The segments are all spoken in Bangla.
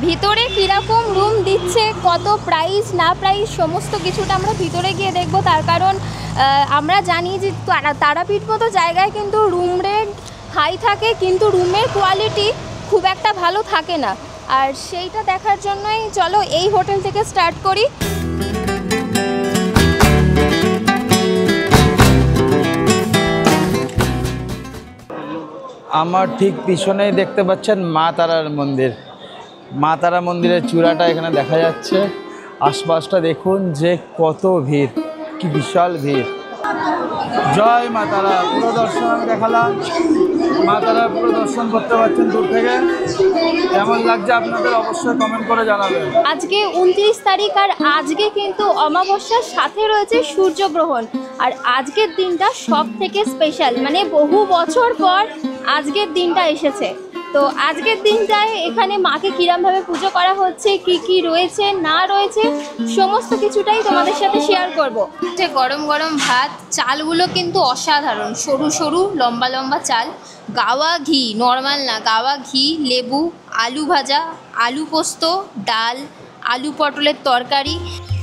ভিতরে কীরকম রুম দিচ্ছে, কত প্রাইস না প্রাইস সমস্ত কিছুটা আমরা ভিতরে গিয়ে দেখব। তার কারণ আমরা জানি যে তারাপীঠ মতো জায়গায় কিন্তু রুম রেন্ট হাই থাকে, কিন্তু রুমের কোয়ালিটি খুব একটা ভালো থাকে না। আর সেইটা দেখার জন্যই চলো এই হোটেল থেকে স্টার্ট করি। আমার ঠিক পিছনেই দেখতে পাচ্ছেন মা তারার মন্দির। মা তারা মন্দিরের চূড়াটা এখানে দেখা যাচ্ছে। আশপাশটা দেখুন যে কত ভিড়, কি বিশাল ভিড়। জয় মা তারা। পুরো দর্শন আমি দেখালাম। মা তারা পুরো দর্শন করতে পারছেন দূর থেকে। কেমন লাগছে আপনাদের অবশ্যই কমেন্ট করে জানাবেন। আজকে 29 তারিখ, আর আজকে কিন্তু অমাবস্যার সাথে রয়েছে সূর্যগ্রহণ। আর আজকের দিনটা সব থেকে স্পেশাল, মানে বহু বছর পর আজকের দিনটা এসেছে। তো আজকের দিনটায় এখানে মাকে কিরমভাবে পুজো করা হচ্ছে, কি কি রয়েছে না রয়েছে সমস্ত কিছুটাই তোমাদের সাথে শেয়ার করব। যে গরম গরম ভাত, চালগুলো কিন্তু অসাধারণ, সরু সরু লম্বা লম্বা চাল, গাওয়া ঘি, নর্মাল না, গাওয়া ঘি, লেবু, আলু ভাজা, আলু পোস্ত, ডাল, আলু পটলের তরকারি।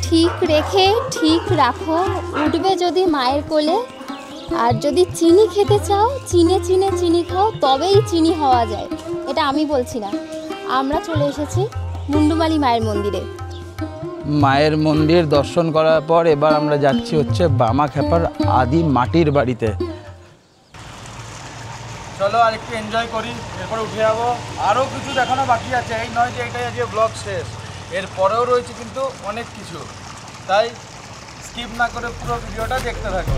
ঠিক রেখে ঠিক রাখো, উঠবে যদি মায়ের কোলে। আর যদি চিনি খেতে চাও, চিনে চিনে চিনি খাও, তবেই চিনি হওয়া যায়। এটা আমি বলছি না, আমরা চলে এসেছি মুন্ডুমালি মায়ের মন্দিরে। মায়ের মন্দির দর্শন করার পর এবার আমরা যাচ্ছি হচ্ছে বামাখ্যাপার আদি মাটির বাড়িতে। চলো আর একটু এনজয় করি, এরপরে উঠে যাবো। আরও কিছু দেখানো বাকি আছে, এই নয় যে এটাই আজকে ব্লগ শেষ, এরপরেও রয়েছে কিন্তু অনেক কিছু। তাই স্কিপ না করে পুরো ভিডিওটা দেখতে থাকো।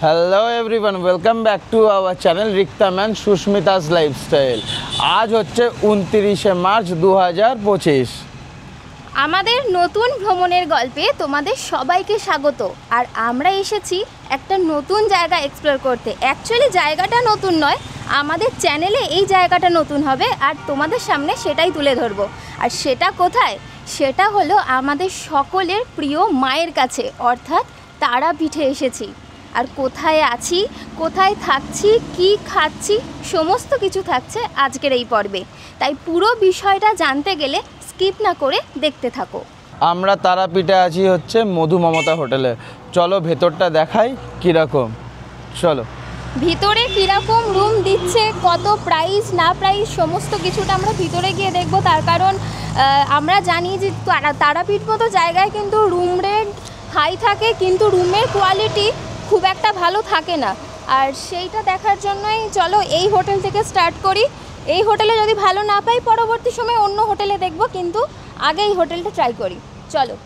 Hello everyone, welcome back to our channel Riktam and Susmita's lifestyle. আজ হচ্ছে 29শে মার্চ 2025। আমাদের নতুন ভ্রমণের গল্পে তোমাদের সবাইকে স্বাগত। আর আমরা এসেছি একটা নতুন জায়গা এক্সপ্লোর করতে। অ্যাকচুয়ালি জায়গাটা নতুন নয়, আমাদের চ্যানেলে এই জায়গাটা নতুন হবে, আর তোমাদের সামনে সেটাই তুলে ধরবো। আর সেটা কোথায়? সেটা হলো আমাদের সকলের প্রিয় মায়ের কাছে, অর্থাৎ তারাপীঠে এসেছি। আর কোথায় আছি, কোথায় থাকছি, কি খাচ্ছি, সমস্ত কিছু থাকছে আজকের এই পর্বে। তাই পুরো বিষয়টা জানতে গেলে স্কিপ না করে দেখতে থাকো। আমরা তারাপীঠে আছি হচ্ছে মধু মমতা হোটেলে। চলো ভেতরটা দেখাই কীরকম। চলো ভিতরে কীরকম রুম দিচ্ছে, কত প্রাইস না প্রাইস সমস্ত কিছুটা আমরা ভিতরে গিয়ে দেখব। তার কারণ আমরা জানি যে তারাপীঠ মতো জায়গায় কিন্তু রুম রেন্ট হাই থাকে, কিন্তু রুমের কোয়ালিটি খুব একটা ভালো থাকে না। আর সেইটা দেখার জন্যই চলো এই হোটেল থেকে স্টার্ট করি। এই হোটেলে যদি ভালো না পাই পরবর্তী সময় অন্য হোটেলে দেখব, কিন্তু আগে এই হোটেলটা ট্রাই করি। চলো।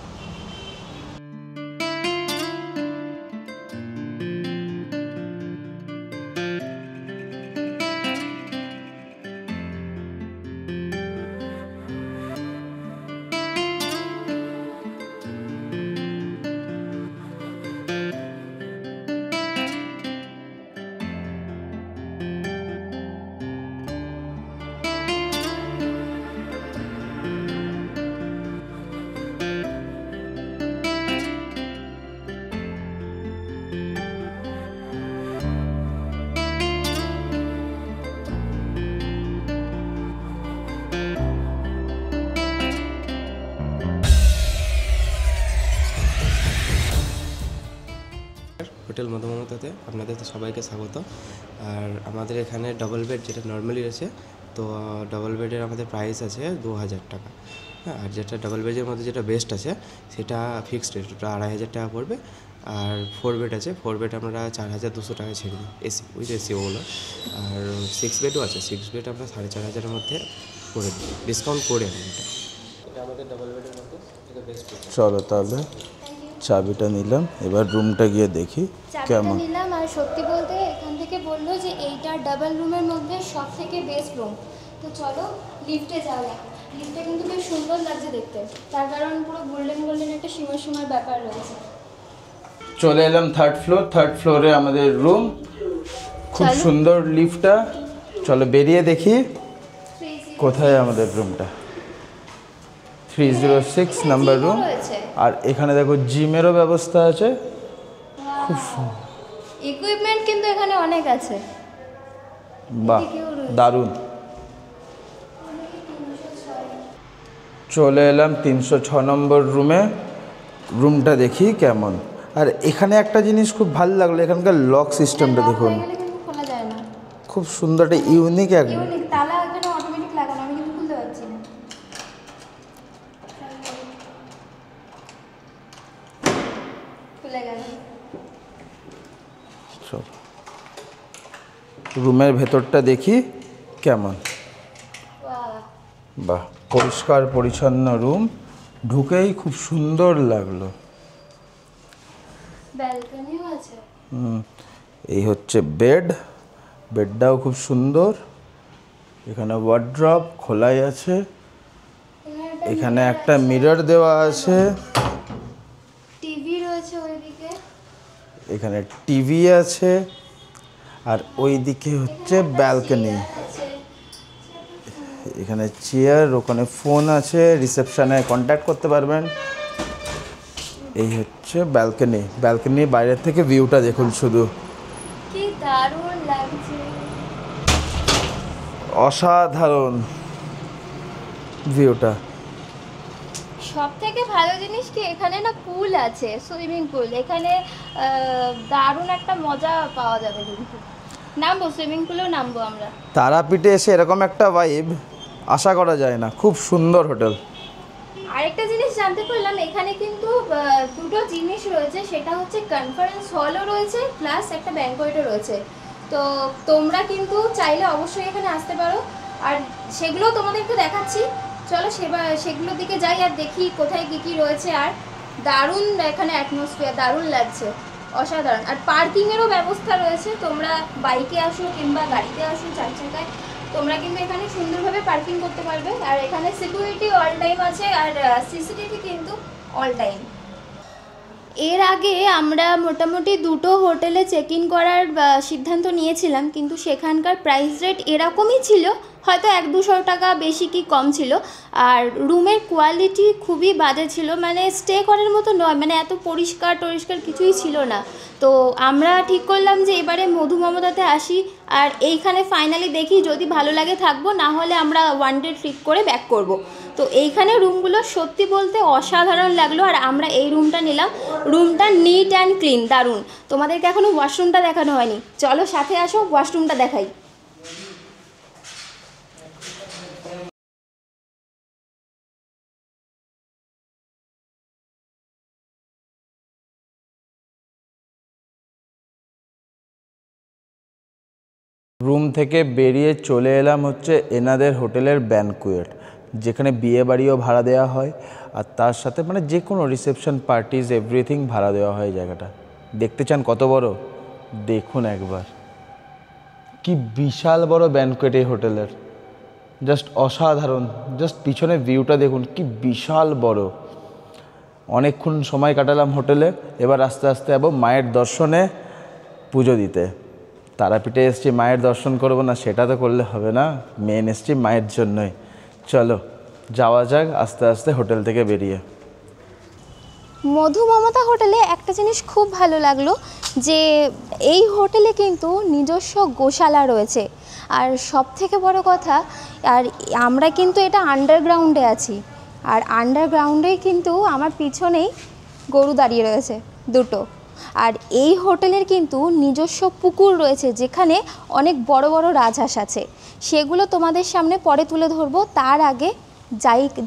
হোটেল মধু মমতাতে আপনাদের সবাইকে স্বাগত। আর আমাদের এখানে ডবল বেড যেটা নর্মালি রয়েছে, তো ডবল বেডের আমাদের প্রাইস আছে 2000 টাকা। হ্যাঁ, আর যেটা ডবল বেডের মধ্যে যেটা বেস্ট আছে সেটা ফিক্সড রেট, ওটা 2500 টাকা পড়বে। আর 4 বেড আছে, 4 বেড আমরা 4200 টাকা ছেড়ে দিই, এসি উইথ এসি ওগুলো। আর 6 বেডও আছে, 6 বেড আমরা 4500-এর মধ্যে করে দিই, ডিসকাউন্ট করে। এটা আমাদের ডবল বেডের মধ্যে থেকে বেস্ট। চলো তাহলে চাবিটা নিলাম, এবার রুমটা গিয়ে দেখি কেমন নিলাম। আর সত্যি বলতে এখান থেকে বললো যে এইটা ডাবল রুমের মধ্যে সব থেকে বেস্ট রুম। তো চলো লিফটে যাওয়া যাক। লিফটে কিন্তু বেশ সুন্দর লাগছে দেখতে, তার কারণ পুরো গোল্ডেন গোল্ডেন একটা সীমার ব্যাপার রয়েছে। চলে এলাম থার্ড ফ্লোরে আমাদের রুম, খুব চলো। সুন্দর লিফটটা। চলো বেরিয়ে দেখি কোথায় আমাদের রুমটা। 306 নাম্বার রুম। রয়েছে আর এখানে দেখো জিমেরও ব্যবস্থা আছে। খুব ইকুইপমেন্ট কিন্তু এখানে অনেক আছে। বাহ, এদিকেও রয়েছে। দারুণ। চলে এলাম 306 নম্বর রুমে। রুমটা দেখি কেমন। আর এখানে একটা জিনিস খুব ভালো লাগলো, এখানকার লক সিস্টেমটা দেখুন, এখানে কিন্তু খোলা যায় না। খুব সুন্দর, একটা ইউনিক এক। ইউনিক তালা এখানে অটোমেটিক লাগানো, আমি কিন্তু খুলতে পারছি না। খুলে গেল। রুমের ভেতরটা দেখি কেমন। বাহ, বাহ, পরিষ্কার পরিচ্ছন্ন রুম, ঢুকেই খুব সুন্দর লাগলো। ব্যালকনিও আছে। এই হচ্ছে বেডটাও খুব সুন্দর। এখানে ওয়ার্ড্রপ খোলাই আছে। এখানে একটা মিরর দেওয়া আছে। টিভি রয়েছে ওইদিকে। এখানে টিভি আছে। আর ওইদিকে হচ্ছে ব্যালকনি। এখানে চেয়ার, ওখানে ফোন আছে, রিসেপশনে কন্ট্যাক্ট করতে পারবেন। এই হচ্ছে ব্যালকনির বাইরের থেকে ভিউটা দেখুন শুধু, কি দারুণ লাগছে। অসাধারণ ভিউটা। সব থেকে ভালো জিনিস কি এখানে না পুল আছে, সুইমিং পুল। এখানে দারুণ একটা মজা পাওয়া যাবে কিন্তু। নামবো সুইমিং পুলেও নামবো আমরা। তারাপীঠে এসে এরকম একটা ভাইব আশা করা যায় না। খুব সুন্দর হোটেল। আরেকটা জিনিস জানতে পারলাম, এখানে কিন্তু দুটো জিনিস রয়েছে, সেটা হচ্ছে কনফারেন্স হলও রয়েছে প্লাস একটা ব্যাংকোয়েটও রয়েছে। তো তোমরা কিন্তু চাইলে অবশ্যই এখানে আসতে পারো, আর সেগুলো তোমাদেরকে দেখাচ্ছি। চলো সেগুলোর দিকে যাই আর দেখি কোথায় কী কী রয়েছে। আর দারুণ এখানে অ্যাটমসফিয়ার, দারুণ লাগছে, অসাধারণ। আর পার্কিংয়েরও ব্যবস্থা রয়েছে, তোমরা বাইকে আসো কিংবা গাড়িতে আসো, 4 চাকায়, তোমরা কিন্তু এখানে সুন্দরভাবে পার্কিং করতে পারবে। আর এখানে সিকিউরিটি অল টাইম আছে, আর সিসিটিভি কিন্তু অল টাইম। এর আগে আমরা মোটামুটি দুটো হোটেলে চেক ইন করার সিদ্ধান্ত নিয়েছিলাম, কিন্তু সেখানকার প্রাইস রেট এরকমই ছিল, হয়তো 100-200 টাকা বেশি কি কম ছিল। আর রুমের কোয়ালিটি খুবই বাজে ছিল, মানে স্টে করার মতো নয়, মানে এত পরিষ্কার কিছুই ছিল না। তো আমরা ঠিক করলাম যে এবারে মধু মমতাতে আসি, আর এইখানে ফাইনালি দেখি যদি ভালো লাগে থাকবো, না হলে আমরা ওয়ান ডে ট্রিপ করে ব্যাক করব। তো এইখানে রুমগুলো সত্যি বলতে অসাধারণ লাগলো, আর আমরা এই রুমটা নিলাম। রুমটা নিট অ্যান্ড ক্লিন, দারুণ। তোমাদেরকে এখনও ওয়াশরুমটা দেখানো হয়নি, চলো সাথে আসো, ওয়াশরুমটা দেখাই। রুম থেকে বেরিয়ে চলে এলাম হচ্ছে এনাদের হোটেলের ব্যানকুয়েট, যেখানে বিয়ে বাড়িও ভাড়া দেওয়া হয়, আর তার সাথে মানে যে কোনো রিসেপশন পার্টিজ এভরিথিং ভাড়া দেওয়া হয় জায়গাটা। দেখতে চান কত বড়? দেখুন একবার, কি বিশাল বড় ব্যানকুয়েট এই হোটেলের, জাস্ট অসাধারণ। জাস্ট পিছনে ভিউটা দেখুন, কি বিশাল বড়। অনেকক্ষণ সময় কাটালাম হোটেলে। এবার আস্তে আস্তে যাবো মায়ের দর্শনে, পুজো দিতে। তারাপীঠে এসছি, মায়ের দর্শন করবো না সেটা তো করলে হবে না, মেন এসছি মায়ের জন্যই। চলো যাওয়া যাক আস্তে আস্তে হোটেল থেকে বেরিয়ে। মধু মমতা হোটেলে একটা জিনিস খুব ভালো লাগলো, যে এই হোটেলে কিন্তু নিজস্ব গোশালা রয়েছে। আর সব থেকে বড় কথা, আর আমরা কিন্তু এটা আন্ডারগ্রাউন্ডে আছি, আর আন্ডারগ্রাউন্ডেই কিন্তু আমার পিছনেই গরু দাঁড়িয়ে রয়েছে দুটো। আর এই হোটেলের কিন্তু নিজস্ব পুকুর রয়েছে, যেখানে অনেক বড় বড় রাজহাঁস আছে। সেগুলো তোমাদের সামনে পরে তুলে ধরবো। তার আগে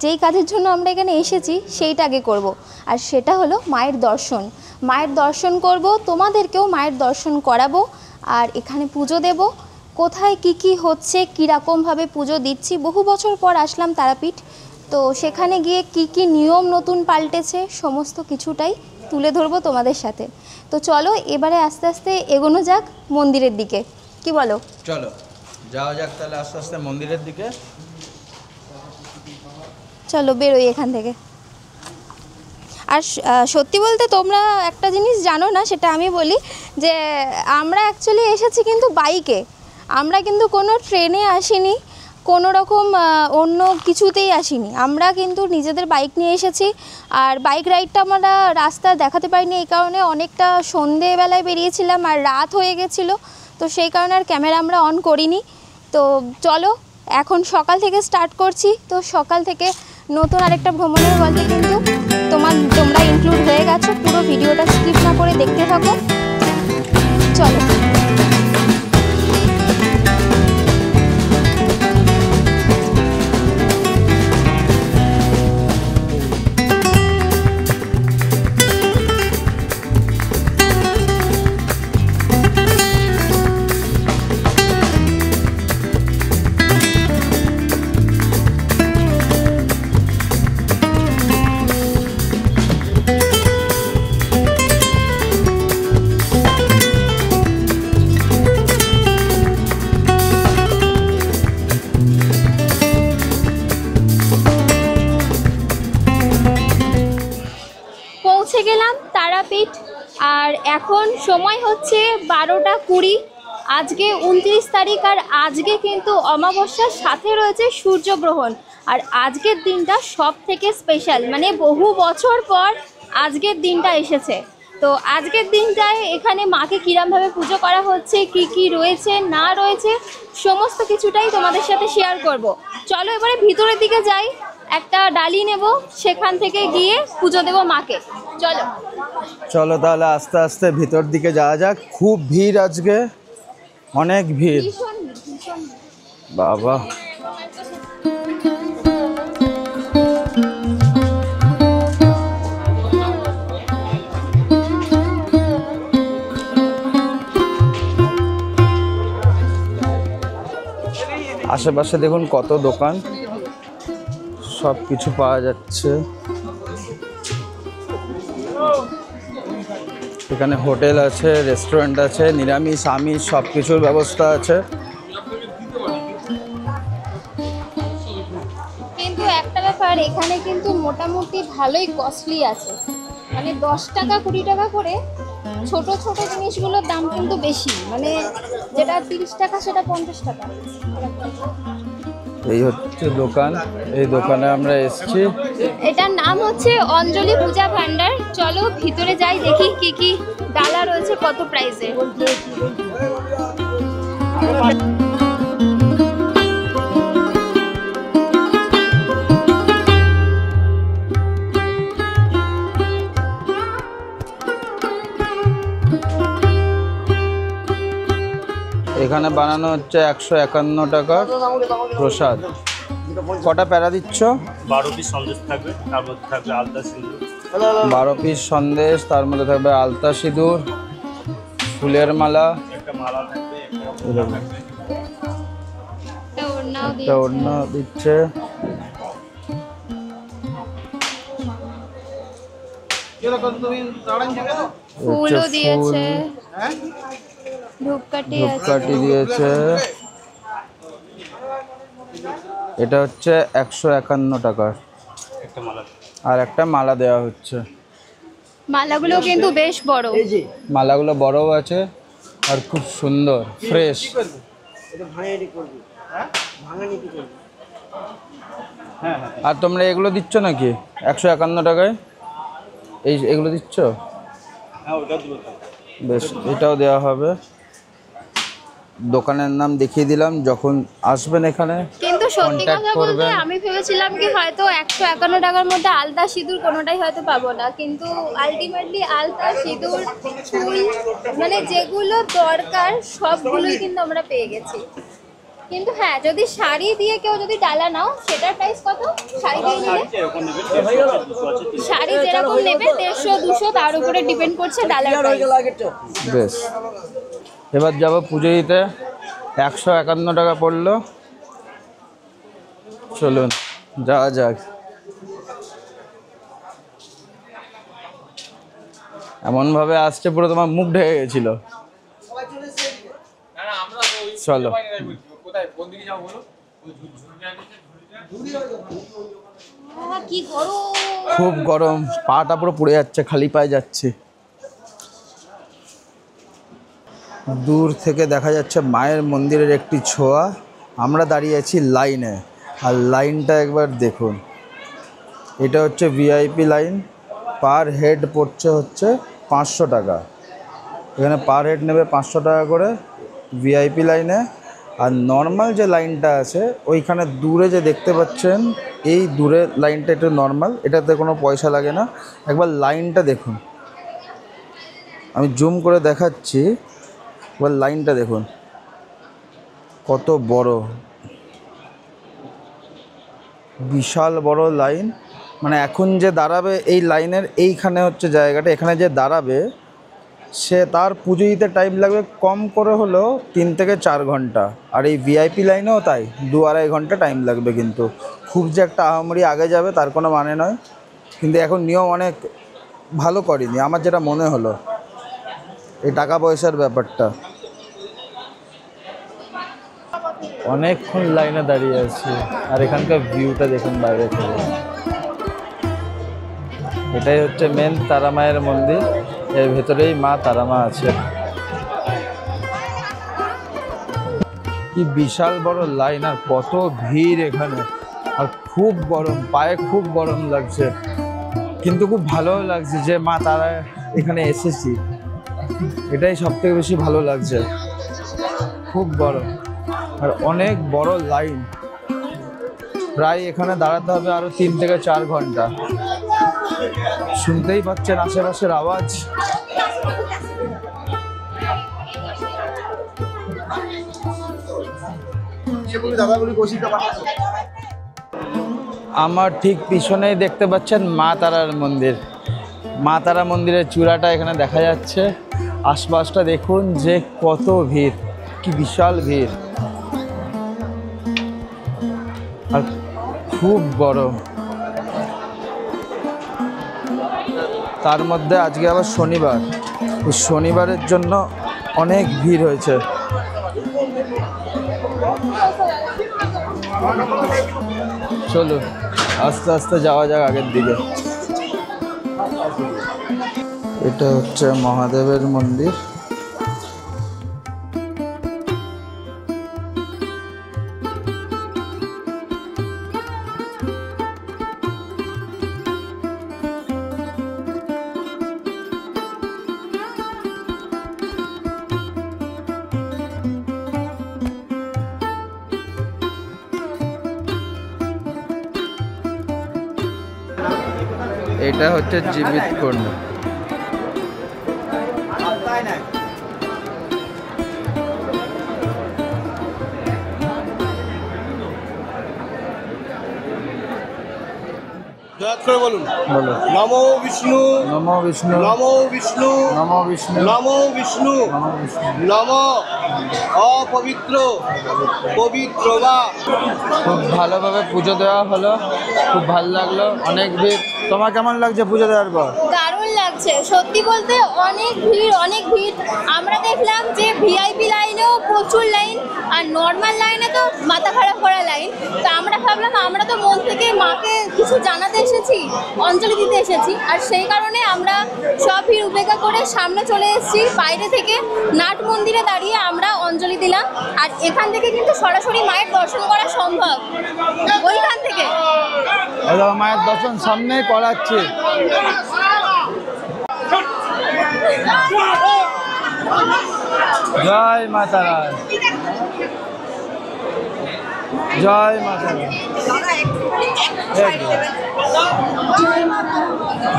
যেই কাজের জন্য আমরা এখানে এসেছি সেইটা আগে করব, আর সেটা হলো মায়ের দর্শন। মায়ের দর্শন করব, তোমাদেরকেও মায়ের দর্শন করাবো, আর এখানে পুজো দেব। কোথায় কি হচ্ছে, কীরকমভাবে পুজো দিচ্ছি, বহু বছর পর আসলাম তারাপীঠ, তো সেখানে গিয়ে কি নিয়ম নতুন পাল্টেছে সমস্ত কিছুটাই তুলে ধরবো তোমাদের সাথে। তো চলো এবারে আস্তে আস্তে এগোনো যাক মন্দিরের দিকে, কি বলো? চলো যাওয়া যাক তাহলে আস্তে আস্তে মন্দিরের দিকে। চলো বেরোই এখান থেকে। আর সত্যি বলতে তোমরা একটা জিনিস জানো না, সেটা আমি বলি যে আমরা অ্যাকচুয়ালি এসেছি কিন্তু বাইকে, আমরা কিন্তু কোনো ট্রেনে আসিনি, কোনো রকম অন্য কিছুতেই আসিনি, আমরা কিন্তু নিজেদের বাইক নিয়ে এসেছি। আর বাইক রাইডটা আমরা রাস্তা দেখাতে পারিনি, এই কারণে অনেকটা সন্ধেবেলায় বেরিয়েছিলাম আর রাত হয়ে গেছিলো, তো সেই কারণে আর ক্যামেরা আমরা অন করিনি। তো চলো এখন সকাল থেকে স্টার্ট করছি। তো সকাল থেকে নতুন আরেকটা ভ্রমণের গল্পে কিন্তু তোমরা ইনক্লুড হয়ে গেছো, পুরো ভিডিওটা স্কিপ না করে দেখতে থাকো। চলো। পৌঁছে গেলাম তারাপীঠ, আর এখন সময় হচ্ছে 12টা 20। আজকে 29 তারিখ, আর আজকে কিন্তু অমাবস্যার সাথে রয়েছে সূর্যগ্রহণ। আর আজকের দিনটা সব থেকে স্পেশাল, মানে বহু বছর পর আজকের দিনটা এসেছে। তো আজকের দিনটায় এখানে মাকে কীরমভাবে পুজো করা হচ্ছে, কি কি রয়েছে না রয়েছে, সমস্ত কিছুটাই তোমাদের সাথে শেয়ার করব। চলো এবারে ভিতরের দিকে যাই, একটা ডালি নেব, সেখান থেকে গিয়ে পুজো দেব মাকে। চলো চলো তাহলে আস্তে আস্তে ভিতর দিকে যাওয়া যাক। খুব ভিড় আজকে, অনেক ভিড় বাবা। আশেপাশে দেখুন কত দোকান, সব কিছু পাওয়া যাচ্ছে। এখানে হোটেল আছে, রেস্টুরেন্ট আছে, নিরামিষ আমিষ সব কিছুর ব্যবস্থা আছে। কিন্তু একটা ব্যাপার, এখানে কিন্তু মোটামুটি ভালোই কস্টলি আছে, মানে 10 টাকা 20 টাকা করে ছোট ছোট জিনিসগুলোর দাম কিন্তু বেশি, মানে যেটা 30 টাকা সেটা 50 টাকা। এই হচ্ছে দোকান, এই দোকানে আমরা এসেছি। এটার নাম হচ্ছে অঞ্জলি পূজা ভান্ডার। চলো ভিতরে যাই, দেখি কি কি ডালা রয়েছে, কত প্রাইসে। এখানে বানানো হচ্ছে 151 টাকার প্রসাদ। কটা প্যারা দিচ্ছ? 12 পিস সন্দেশ থাকবে, তার মধ্যে থাকবে আলতা সিঁদুর। 12 পিস সন্দেশ, তার মধ্যে থাকবে আলতা সিঁদুর, ফুলের মালা, একটা মালা থাকবে, একটা ওড়না দিচ্ছে। ফুলও দিয়েছে, ধূপকাঠি দিয়েছে। এটা হচ্ছে 151 টাকার, আর একটা মালা দেওয়া হচ্ছে। মালাগুলো কিন্তু বেশ বড়, মালাগুলো বড়ও আছে আর খুব সুন্দর ফ্রেশ। আর তোমরা এগুলো দিচ্ছ নাকি 151 টাকায়? এগুলো দিচ্ছ? বেশ, এটাও দেওয়া হবে। দোকানের নাম দেখিয়ে দিলাম, যখন আসবেন এখানে কিন্তু সত্যি কন্ট্যাক্ট কথা বলতে করবেন। আমি ভেবেছিলাম কি হয়তো 151 টাকার মধ্যে আলতা সিঁদুর কোনোটাই হয়তো পাবো না, কিন্তু আলটিমেটলি আলতা সিঁদুর ফুল মানে যেগুলো দরকার সবগুলোই কিন্তু আমরা পেয়ে গেছি। কিন্তু হ্যাঁ, যদি শাড়ি দিয়ে কেউ যদি ডালা নাও, সেটার প্রাইস কত? শাড়ি দিয়ে নিলে শাড়ি যেরকম নেবে 150 200 তার উপরে ডিপেন্ড করছে ডালার প্রাইস। বেশ, এবার যাবো পুজো দিতে। 151 টাকা পড়লো, চলুন যাওয়া যাক। এমনভাবে আসছে পুরো তোমার মুখ ঢেকে গেছিল। চলো। কি গরম! খুব গরম, পাটা পুরো পুড়ে যাচ্ছে, খালি পায়ে যাচ্ছে। দূর থেকে দেখা যাচ্ছে মায়ের মন্দিরের একটি ছোঁয়া। আমরা দাঁড়িয়ে আছি লাইনে, আর লাইনটা একবার দেখুন। এটা হচ্ছে ভিআইপি লাইন, পার হেড পড়ছে হচ্ছে 500 টাকা। এখানে পার হেড নেবে 500 টাকা করে ভিআইপি লাইনে। আর নর্মাল যে লাইনটা আছে ওইখানে দূরে যে দেখতে পাচ্ছেন, এই দূরের লাইনটা একটু নর্মাল, এটাতে কোনো পয়সা লাগে না। একবার লাইনটা দেখুন, আমি জুম করে দেখাচ্ছি। একবার লাইনটা দেখুন কত বড়, বিশাল বড় লাইন। মানে এখন যে দাঁড়াবে এই লাইনের এইখানে হচ্ছে জায়গাটা, এখানে যে দাঁড়াবে সে তার পুজো দিতে টাইম লাগবে কম করে হলেও 3 থেকে 4 ঘন্টা। আর এই ভিআইপি লাইনেও তাই 2-2.5 ঘন্টা টাইম লাগবে। কিন্তু খুব যে একটা আহামরি আগে যাবে তার কোনো মানে নয়। কিন্তু এখন নিয়ম অনেক ভালো করেনি আমার যেটা মনে হলো, এই টাকা পয়সার ব্যাপারটা। অনেকক্ষণ লাইনে দাঁড়িয়ে আছি, আর এখানকার ভিউটা দেখুন বাইরে থেকে। এটাই হচ্ছে মেন তারা মায়ের মন্দির, এর ভেতরেই মা তারা মা আছে। কি বিশাল বড় লাইন, আর কত ভিড় এখানে, আর খুব গরম, পায়ে খুব গরম লাগছে। কিন্তু খুব ভালো লাগছে যে মা তারা এখানে এসেছি, এটাই সব থেকে বেশি ভালো লাগছে। খুব গরম আর অনেক বড় লাইন, প্রায় এখানে দাঁড়াতে হবে আরো 3 থেকে 4 ঘন্টা। শুনতেই পাচ্ছেন আশেপাশের আওয়াজ। আমার ঠিক পিছনেই দেখতে পাচ্ছেন মা তারার মন্দির। মা তারা মন্দিরের চূড়াটা এখানে দেখা যাচ্ছে। আশপাশটা দেখুন যে কত ভিড়, কি বিশাল ভিড়, আর খুব গরম। তার মধ্যে আজকে আবার শনিবার, শনিবারের জন্য অনেক ভিড় হয়েছে। চলুন আস্তে আস্তে যাওয়া যাক আগের দিকে। এটা হচ্ছে মহাদেবের মন্দির। এটা হচ্ছে জীবিত কুণ্ড। বলুন। বলো। নমো বিষ্ণু, নমো বিষ্ণু, নমো বিষ্ণু, নমো বিষ্ণু, নমো বিষ্ণু, নমো বিষ্ণু। নম অপবিত্র পবিত্র বা। খুব ভালোভাবে পুজো দেওয়া হলো, খুব ভালো লাগলো। অনেক ভিড়। তোমার কেমন লাগছে পুজো দেওয়ার পর? দারুণ লাগছে সত্যি বলতে, অনেক ভিড় অনেক ভিড়। আমরা দেখলাম যে ভিআইপি লাইনেও প্রচুর লাইন, আর নর্মাল লাইনে তো মাথা খারাপ করা লাইন। তো আমরা ভাবলাম আমরা তো মন থেকে মাকে কিছু জানাতে এসেছি, অঞ্জলি দিতে এসেছি, আর সেই কারণে আমরা সব ভিড় উপেক্ষা করে সামনে চলে এসেছি। বাইরে থেকে নাট মন্দিরে দাঁড়িয়ে আমরা অঞ্জলি দিলাম। আর এখান থেকে কিন্তু সরাসরি মায়ের দর্শন করা সম্ভব ওইখান থেকে। মায়ের দর্শন সামনে করাচ্ছে। জয় মা তারা, জয় মা তারা,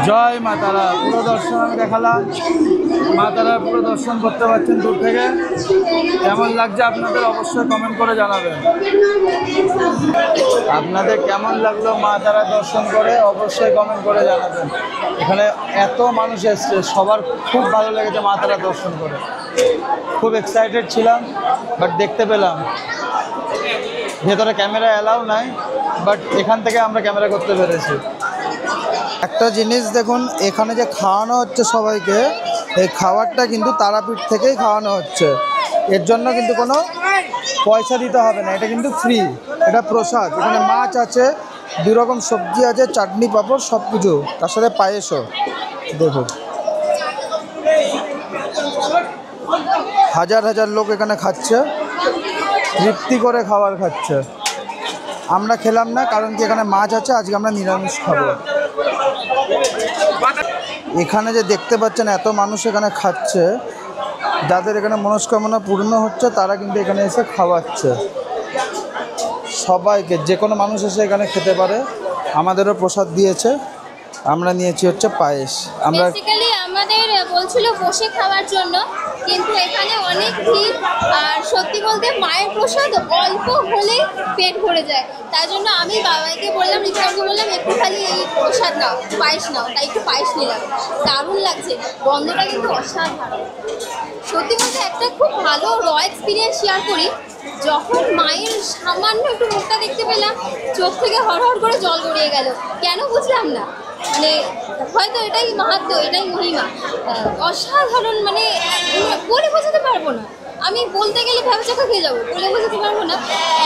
জয় মা তারা। পুরো দর্শন আমি দেখালাম। মা তারা পুরো দর্শন করতে পারছেন দূর থেকে। কেমন লাগছে আপনাদের অবশ্যই কমেন্ট করে জানাবেন। আপনাদের কেমন লাগলো মা তারা দর্শন করে অবশ্যই কমেন্ট করে জানাবেন। এখানে এত মানুষ এসছে, সবার খুব ভালো লেগেছে মা তারা দর্শন করে। খুব এক্সাইটেড ছিলাম, বাট দেখতে পেলাম। ভেতরে ক্যামেরা অ্যালাউ নাই, বাট এখান থেকে আমরা ক্যামেরা করতে পেরেছি। একটা জিনিস দেখুন, এখানে যে খাওয়ানো হচ্ছে সবাইকে, এই খাবারটা কিন্তু তারাপীঠ থেকেই খাওয়ানো হচ্ছে। এর জন্য কিন্তু কোনো পয়সা দিতে হবে না, এটা কিন্তু ফ্রি। এটা প্রসাদ। এখানে মাছ আছে, দু রকম সবজি আছে, চাটনি পাঁপড় সব কিছু, তার সাথে পায়েসও। দেখুন হাজার হাজার লোক এখানে খাচ্ছে, তৃপ্তি করে খাবার খাচ্ছে। আমরা খেলাম না, কারণ কি এখানে মাছ আছে, আজকে আমরা নিরামিষ খাবো। এখানে যে দেখতে পাচ্ছেন এত মানুষ এখানে খাচ্ছে, যাদের এখানে মনস্কামনা পূর্ণ হচ্ছে তারা কিন্তু এখানে এসে খাওয়াচ্ছে সবাইকে। যে কোনো মানুষ এসে এখানে খেতে পারে। আমাদেরও প্রসাদ দিয়েছে, আমরা নিয়েছি হচ্ছে পায়েস। আমরা বেসিক্যালি আমাদের বলছিল বসে খাওয়ার জন্য, কিন্তু এখানে অনেক ভিড়। আর সত্যি বলতে মায়ের প্রসাদ অল্প হলে পেট ভরে যায়, তাই জন্য আমি বাবাইকে বললাম, রিক্সাকে বললাম একটু খালি এই প্রসাদ নাও, পায়েস নাও, তাই একটু পায়েস নিলাম। দারুণ লাগছে, গন্ধটা কিন্তু অসাধারণ। সত্যি বলতে একটা খুব ভালো এক্সপিরিয়েন্স শেয়ার করি। যখন মায়ের সামান্য একটু মুখটা দেখতে পেলাম, চোখ থেকে হড়হড় করে জল গড়িয়ে গেল। কেন বুঝলাম না, মানে হয়তো এটাই মাহাত্ম্য, এটাই মহিমা। অসাধারণ, মানে বলে বোঝাতে পারবো না। আমি বলতে গেলে ভেবে চোখে খেয়ে যাবো, বলে বোঝাতে পারবো না।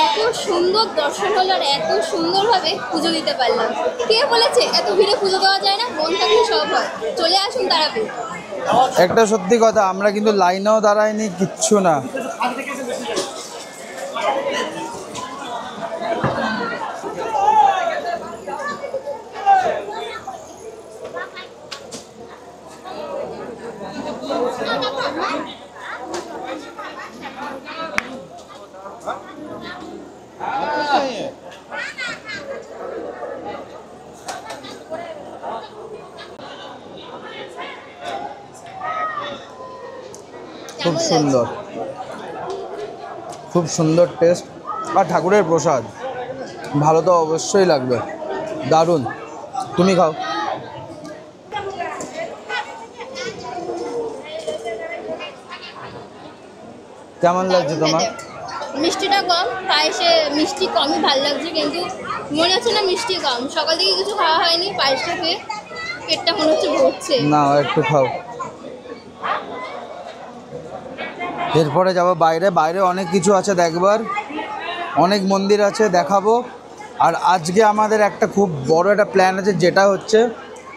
এত সুন্দর দর্শন হলো আর এত সুন্দরভাবে পুজো দিতে পারলাম। কে বলেছে এত ভিড়ে পুজো দেওয়া যায় না? মন থাকলে সব হয়। চলে আসুন তারাপীঠ। একটা সত্যি কথা, আমরা কিন্তু লাইনেও দাঁড়াইনি, কিচ্ছু না। খুব সুন্দর, খুব সুন্দর টেস্ট। আর ঠাকুরের প্রসাদ ভালো তো অবশ্যই লাগবে, দারুণ। তুমি খাও। কেমন লাগছে তোমার? মিষ্টিটা কম, পায়েসে মিষ্টি কমই ভালো লাগছে, কিন্তু মনে হচ্ছে না মিষ্টি কম। সকাল থেকে কিছু খাওয়া হয়নি, পায়েসটা খেয়ে পেটটা মনে হচ্ছে ভরছে। না, একটু খাও। এরপরে যাব বাইরে। বাইরে অনেক কিছু আছে দেখবার, অনেক মন্দির আছে, দেখাবো। আর আজকে আমাদের একটা খুব বড় একটা প্ল্যান আছে, যেটা হচ্ছে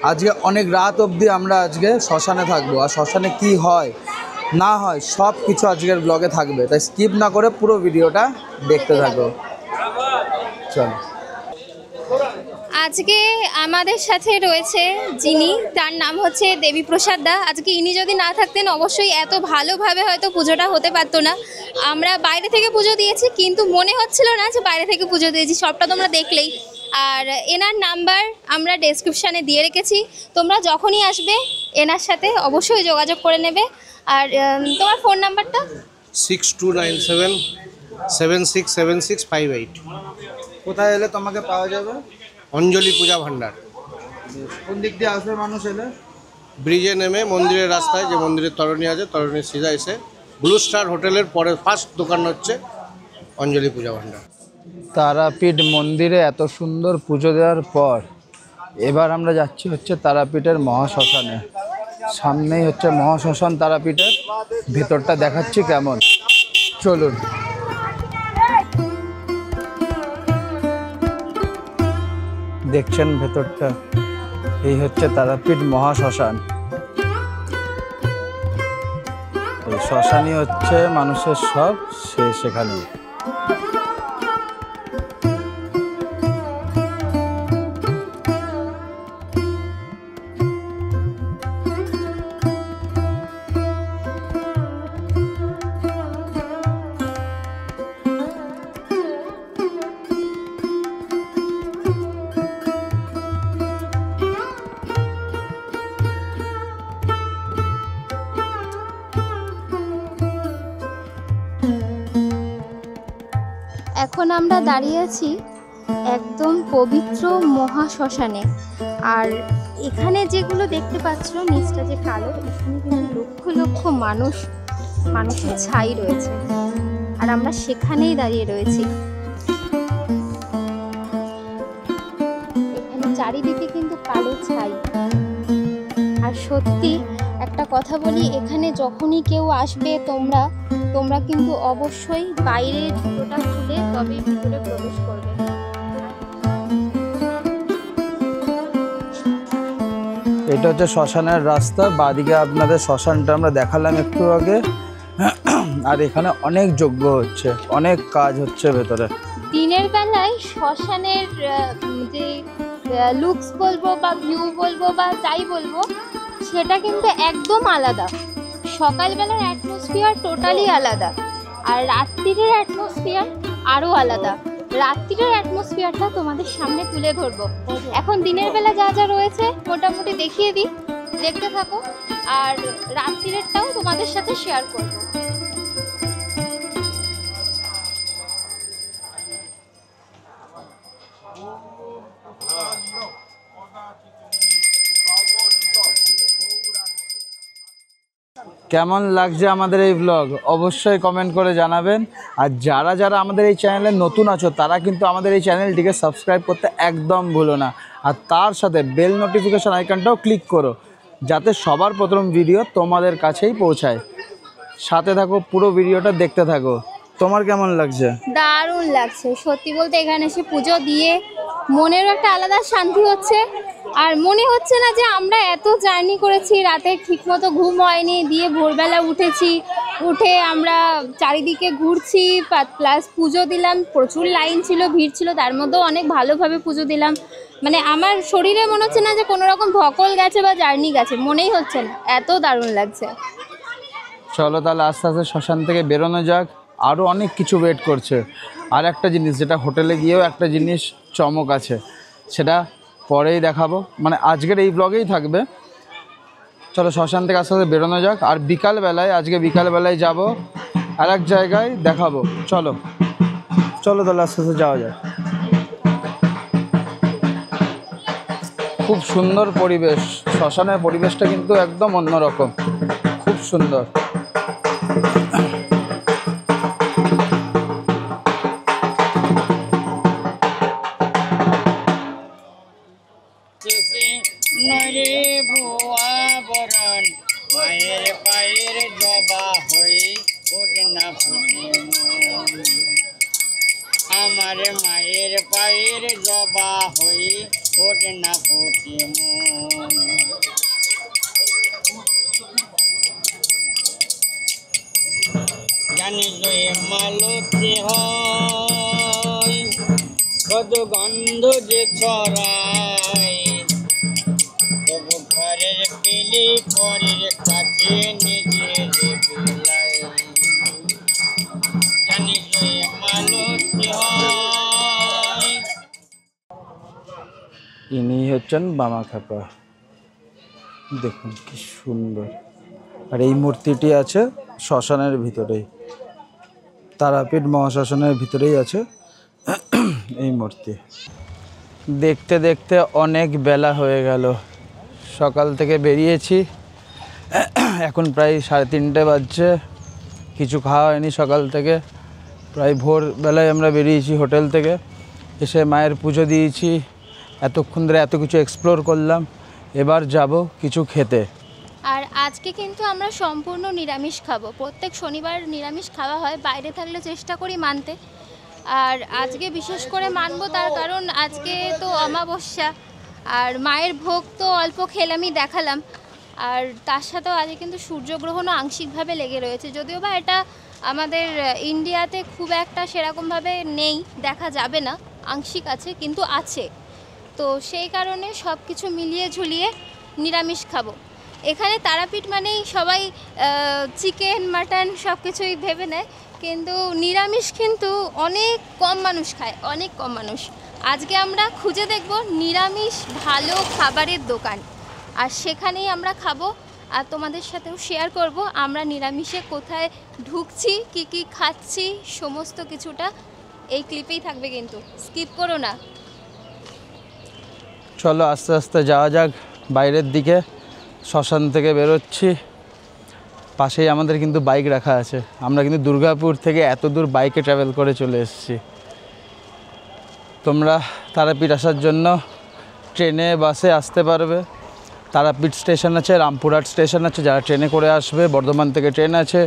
আজকে অনেক রাত অবধি আমরা আজকে শ্মশানে থাকবো। আর শ্মশানে কি হয় না হয় সব কিছু আজকের ব্লগে থাকবে, তাই স্কিপ না করে পুরো ভিডিওটা দেখতে থাকো। চলো। আজকে আমাদের সাথে রয়েছে যিনি, তার নাম হচ্ছে দেবীপ্রসাদ দা। আজকে ইনি যদি না থাকতেন অবশ্যই এত ভালোভাবে হয়তো পুজোটা হতে পারতো না। আমরা বাইরে থেকে পুজো দিয়েছি, কিন্তু মনে হচ্ছিল না যে বাইরে থেকে পুজো দিয়েছি, সবটা তোমরা দেখলেই। আর এনার নাম্বার আমরা ডেসক্রিপশানে দিয়ে রেখেছি, তোমরা যখনই আসবে এনার সাথে অবশ্যই যোগাযোগ করে নেবে। আর তোমার ফোন নাম্বারটা? 6297767658। কোথায় এলে তোমাকে পাওয়া যাবে? অঞ্জলি পূজা ভান্ডার। কোন দিক দিয়ে আসবে মানুষ এলে? ব্রিজে নেমে মন্দিরের রাস্তায় যে মন্দিরের তরণী আছে, তরণীর সিধা এসে ব্লু স্টার হোটেলের পরে ফার্স্ট দোকান হচ্ছে অঞ্জলি পূজা ভান্ডার। তারাপীঠ মন্দিরে এত সুন্দর পুজো দেওয়ার পর এবার আমরা যাচ্ছি হচ্ছে তারাপীঠের মহাশ্মশানে। সামনেই হচ্ছে মহাশ্মশান তারাপীঠের, ভেতরটা দেখাচ্ছি কেমন, চলুন। দেখছেন ভেতরটা, এই হচ্ছে তারাপীঠ মহাশ্মশান। এই শ্মশানই হচ্ছে মানুষের সব শেষ এখানে। এখন আমরা দাঁড়িয়ে আছি একদম পবিত্র মহাশ্মশানে। আর এখানে যেগুলো দেখতে পাচ্ছ নিচটা যে কালো, এখানে কিন্তু লক্ষ লক্ষ মানুষের ছাই রয়েছে, আর আমরা সেখানেই দাঁড়িয়ে রয়েছি। এখানে চারিদিকে কিন্তু কালো ছাই। আর সত্যি একটা কথা বলি, এখানে যখনই কেউ আসবে তোমরা কিন্তু অবশ্যই বাইরের জুতোটা খুলে তবে ভিতরে প্রবেশ করবে। এটা হচ্ছে শ্মশানের রাস্তা, বাদিকে আপনাদের শ্মশানটা আমরা দেখালাম একটু আগে। আর এখানে অনেক যজ্ঞ হচ্ছে, অনেক কাজ হচ্ছে ভেতরে। দিনের বেলায় শ্মশানের যে লুকস বলবো বা ভিউ বলবো বা যাই বলবো, সেটা কিন্তু একদম আলাদা। সকালবেলার অ্যাটমসফিয়ার টোটালি আলাদা, আর রাত্রিরের অ্যাটমসফিয়ার আরও আলাদা। রাত্রিরের অ্যাটমসফিয়ারটা তোমাদের সামনে তুলে ধরবো। এখন দিনের বেলা যা যা রয়েছে মোটামুটি দেখিয়ে দিই, দেখতে থাকো, আর রাত্রিরেরটাও তোমাদের সাথে শেয়ার করবো। কেমন লাগছে আমাদের এই ব্লগ অবশ্যই কমেন্ট করে জানাবেন। আর যারা যারা আমাদের এই চ্যানেলে নতুন আছো তারা কিন্তু আমাদের এই চ্যানেলটিকে সাবস্ক্রাইব করতে একদম ভুলো না, আর তার সাথে বেল নোটিফিকেশন আইকনটাও ক্লিক করো, যাতে সবার প্রথম ভিডিও তোমাদের কাছেই পৌঁছায়। সাথে থাকো, পুরো ভিডিওটা দেখতে থাকো। তোমার কেমন লাগছে? দারুণ লাগছে সত্যি বলতে। এখানে এসে পুজো দিয়ে মনেরও একটা আলাদা শান্তি হচ্ছে। আর মনে হচ্ছে না যে আমরা এত জার্নি করেছি, রাতে ঠিকমতো ঘুম হয়নি, দিয়ে ভোরবেলা উঠেছি, উঠে আমরা চারিদিকে ঘুরছি, প্লাস পুজো দিলাম। প্রচুর লাইন ছিল, ভিড় ছিল, তার মধ্যেও অনেক ভালোভাবে পুজো দিলাম। মানে আমার শরীরে মনে হচ্ছে না যে কোনো রকম ধকল গেছে বা জার্নি গেছে, মনেই হচ্ছে না, এত দারুণ লাগছে। চলো তাহলে আস্তে আস্তে শ্মশান থেকে বেরোনো যাক, আরও অনেক কিছু ওয়েট করছে। আর একটা জিনিস, যেটা হোটেলে গিয়েও একটা জিনিস চমক আছে, সেটা পরেই দেখাবো, মানে আজকের এই ব্লগেই থাকবে। চলো শ্মশান থেকে আস্তে আস্তে বেরোনো যাক। আর বিকালবেলায়, আজকে বিকালবেলায় যাব আর এক জায়গায় দেখাবো। চলো চলো তাহলে আস্তে আস্তে যাওয়া যায়। খুব সুন্দর পরিবেশ, শ্মশানের পরিবেশটা কিন্তু একদম অন্যরকম, খুব সুন্দর। নরে ভুয়া বরণ মায়ের পায়ের জবা হই ওঠে না ফুটে মন। আমার মায়ের পায়ের জবা হই ওঠে না ফুটে মন। জানি যে মালতী হয় কত গন্ধ যে ছড়ায়, তবু ঘরের পেলে পরের কাছে নিজের বেলায়। জানি যে মালতী হয়। ইনি হচ্ছেন বামা খাপা, দেখুন কি সুন্দর। আর এই মূর্তিটি আছে শ্মশানের ভিতরেই, তারাপীঠ মহাশ্মশানের ভিতরেই আছে এই মূর্তি। দেখতে দেখতে অনেক বেলা হয়ে গেল, সকাল থেকে বেরিয়েছি, এখন প্রায় 3:30 বাজছে। কিছু খাওয়া হয়নি সকাল থেকে, প্রায় ভোরবেলায় আমরা বেরিয়েছি হোটেল থেকে। এসে মায়ের পুজো দিয়েছি, এতক্ষণ ধরে এত কিছু এক্সপ্লোর করলাম, এবার যাব কিছু খেতে। আর আজকে কিন্তু আমরা সম্পূর্ণ নিরামিষ খাবো। প্রত্যেক শনিবার নিরামিষ খাওয়া হয়, বাইরে থাকলে চেষ্টা করি মানতে। আর আজকে বিশেষ করে মানবো, তার কারণ আজকে তো অমাবস্যা, আর মায়ের ভোগ তো অল্প খেলামই, দেখালাম। আর তার সাথেও আজকে কিন্তু সূর্যগ্রহণও আংশিকভাবে লেগে রয়েছে, যদিও বা এটা আমাদের ইন্ডিয়াতে খুব একটা সেরকমভাবে নেই, দেখা যাবে না, আংশিক আছে কিন্তু আছে। তো সেই কারণে সব কিছু মিলিয়ে ঝুলিয়ে নিরামিষ খাবো। এখানে তারাপীঠ মানেই সবাই চিকেন মাটন সব কিছুই ভেবে নেয়, কিন্তু নিরামিষ কিন্তু অনেক কম মানুষ খায়, অনেক কম মানুষ। আজকে আমরা খুঁজে দেখব নিরামিষ ভালো খাবারের দোকান, আর সেখানেই আমরা খাবো। আর তোমাদের সাথেও শেয়ার করব আমরা নিরামিষে কোথায় ঢুকছি, কি কি খাচ্ছি, সমস্ত কিছুটা এই ক্লিপেই থাকবে, কিন্তু স্কিপ করো না। চলো আস্তে আস্তে যাওয়া যাক বাইরের দিকে। শ্মশান থেকে বেরোচ্ছি, পাশেই আমাদের কিন্তু বাইক রাখা আছে। আমরা কিন্তু দুর্গাপুর থেকে এত দূর বাইকে ট্রাভেল করে চলে এসেছি। তোমরা তারাপীঠ আসার জন্য ট্রেনে বাসে আসতে পারবে। তারাপীঠ স্টেশন আছে, রামপুরহাট স্টেশন আছে, যারা ট্রেনে করে আসবে। বর্ধমান থেকে ট্রেন আছে,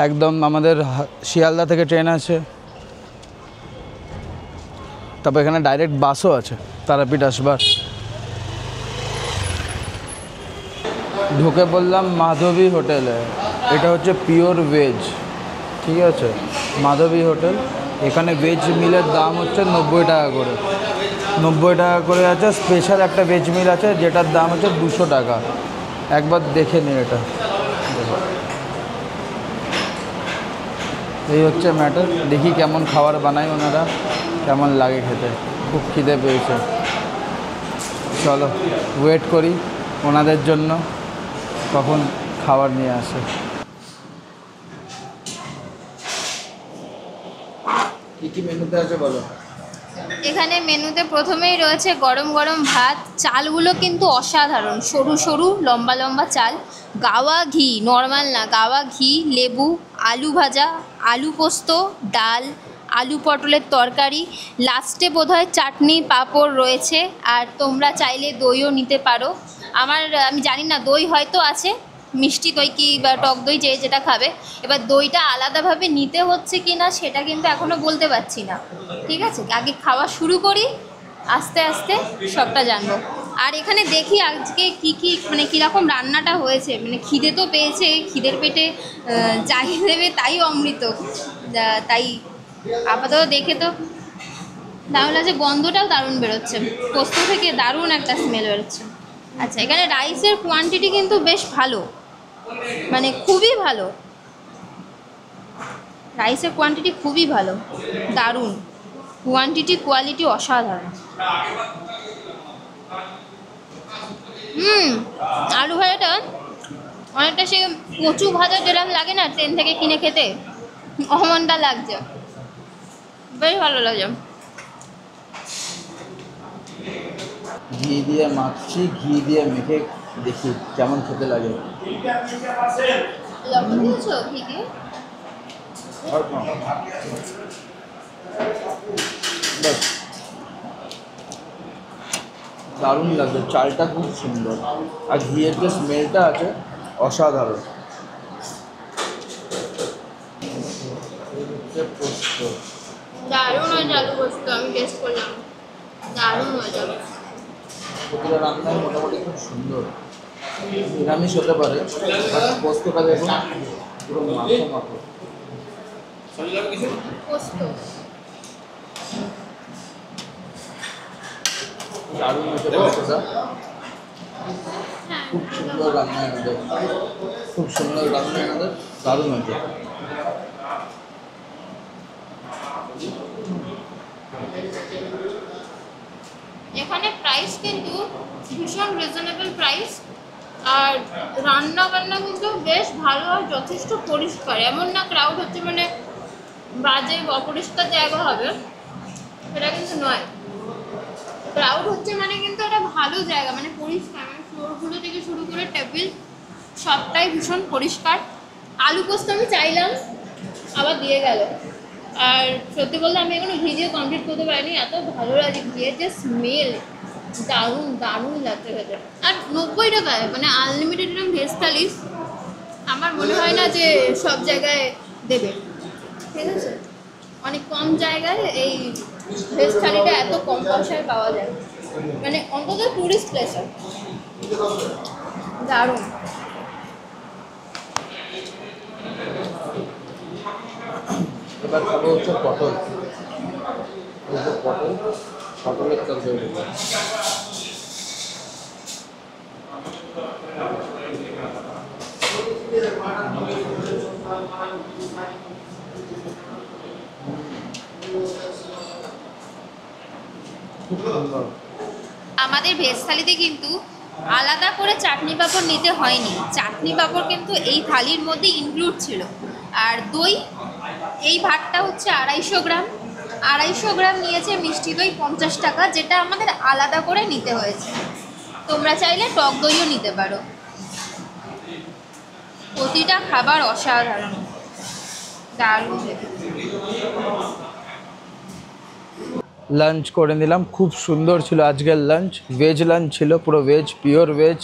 একদম আমাদের শিয়ালদা থেকে ট্রেন আছে, তারপর এখানে ডাইরেক্ট বাসও আছে তারাপীঠ আসবার। ঢুকে পড়লাম মাধবী হোটেলে। এটা হচ্ছে পিওর ভেজ, ঠিক আছে, মাধবী হোটেল। এখানে ভেজ মিলের দাম হচ্ছে 90 টাকা করে, 90 টাকা করে আছে। স্পেশাল একটা ভেজ মিল আছে যেটার দাম হচ্ছে 200 টাকা। একবার দেখে নিন এটা। এই হচ্ছে ম্যাটার। দেখি কেমন খাবার বানায় ওনারা, কেমন লাগে খেতে। খুব খিদে পেয়েছে, চলো ওয়েট করি ওনাদের জন্য কখন খাবার নিয়ে আসে। কী কী মেনুতে আছে বলো? এখানে মেনুতে প্রথমেই রয়েছে গরম গরম ভাত। চালগুলো কিন্তু অসাধারণ, সরু সরু লম্বা লম্বা চাল, গাওয়া ঘি, নর্মাল না, গাওয়া ঘি, লেবু, আলু ভাজা, আলু পোস্ত, ডাল, আলু পটলের তরকারি, লাস্টে বোধহয় চাটনি পাঁপড় রয়েছে। আর তোমরা চাইলে দইও নিতে পারো। আমি জানি না, দই হয়তো আছে, মিষ্টি দই কি বা টক দই, যে যেটা খাবে। এবার দইটা আলাদাভাবে নিতে হচ্ছে কি না সেটা কিন্তু এখনও বলতে পারছি না, ঠিক আছে। আগে খাওয়া শুরু করি, আস্তে আস্তে সবটা জানবো। আর এখানে দেখি আজকে কী মানে কীরকম রান্নাটা হয়েছে। মানে খিদে তো পেয়েছে, খিদের পেটে যাই দেবে তাই অমৃত। তাই আপাতত দেখে তো দারুণ লাগছে, গন্ধটাও দারুণ বেরোচ্ছে, পোস্ত থেকে দারুণ একটা স্মেল বেরোচ্ছে। আচ্ছা, এখানে রাইসের কোয়ান্টিটি কিন্তু বেশ ভালো, মানে খুবই ভালো। রাইসের কোয়ান্টিটি খুবই ভালো, দারুণ কোয়ান্টিটি, কোয়ালিটি অসাধারণ। আলু ভাজাটা অনেকটা সে কচু ভাজা যেরকম লাগে না ট্রেন থেকে কিনে খেতে, অমনটা লাগছে, বেশ ভালো লাগছে। ঘি দিয়ে মাখছি, ঘি দিয়ে মেখে দেখি কেমন খেতে লাগে। লবণ দিয়েছো ঘি দিয়ে? বাস, দারুণ লাগছে, চালটা খুব সুন্দর আর ঘিয়ের যে স্মেলটা আছে অসাধারণ। পোস্ত দারুণ হয়েছে, আলু পোস্ত আমি টেস্ট করলাম, দারুণ হয়েছে। প্রতিটা রান্নাই মোটামুটি খুব সুন্দর। নিরামিষ হতে পারে, পোস্তটা দেখুন পুরো মাখো মাখো। পোস্ত দারুণ হয়েছে পোস্তটা, খুব সুন্দর রান্না এনাদের, খুব সুন্দর রান্না এনাদের, দারুণ হয়েছে। এখানে প্রাইস কিন্তু ভীষণ রিজনেবল প্রাইস, আর রান্না বান্না কিন্তু বেশ ভালো আর যথেষ্ট পরিষ্কার। এমন না ক্রাউড হচ্ছে মানে বাজে অপরিষ্কার জায়গা হবে, সেটা কিন্তু নয়। ক্রাউড হচ্ছে মানে কিন্তু এটা ভালো জায়গা, মানে পরিষ্কার, মানে ফ্লোরগুলো থেকে শুরু করে টেবিল সবটাই ভীষণ পরিষ্কার। আলু পোস্ত আমি চাইলাম, আবার দিয়ে গেল। আর সত্যি বলতে আমি এখনো ভিডিও কমপ্লিট করতে পারিনি, এত ভালো লাগে ঘিয়ের যে স্মেল, দারুণ দারুণ লাগছে খেতে। আর 90 টাকায় মানে আনলিমিটেড এরকম ভেজ থালি আমার মনে হয় না যে সব জায়গায় দেবে, ঠিক আছে। অনেক কম জায়গায় এই ভেজ থালিটা এত কম পয়সায় পাওয়া যায়, মানে অন্তত টুরিস্ট প্লেসে দারুণ। এবার খাবো হচ্ছে পটল, পটল, পটলের তরকারি। আমাদের ভেজ থালিতে কিন্তু আলাদা করে চাটনি পাঁপড় নিতে হয়নি, চাটনি পাঁপড় কিন্তু এই থালির মধ্যে ইনক্লুড ছিল। আর দই, এই ভাতটা হচ্ছে 250 গ্রাম, 250 গ্রাম নিয়েছে মিষ্টি দই 50 টাকা, যেটা আমাদের আলাদা করে নিতে হয়েছে। তোমরা চাইলে টক দইও নিতে পারো। প্রতিটা খাবার অসাধারণ, দারুণ। লাঞ্চ করে নিলাম, খুব সুন্দর ছিল আজকের লাঞ্চ। ভেজ লাঞ্চ ছিল, পুরো ভেজ, পিওর ভেজ।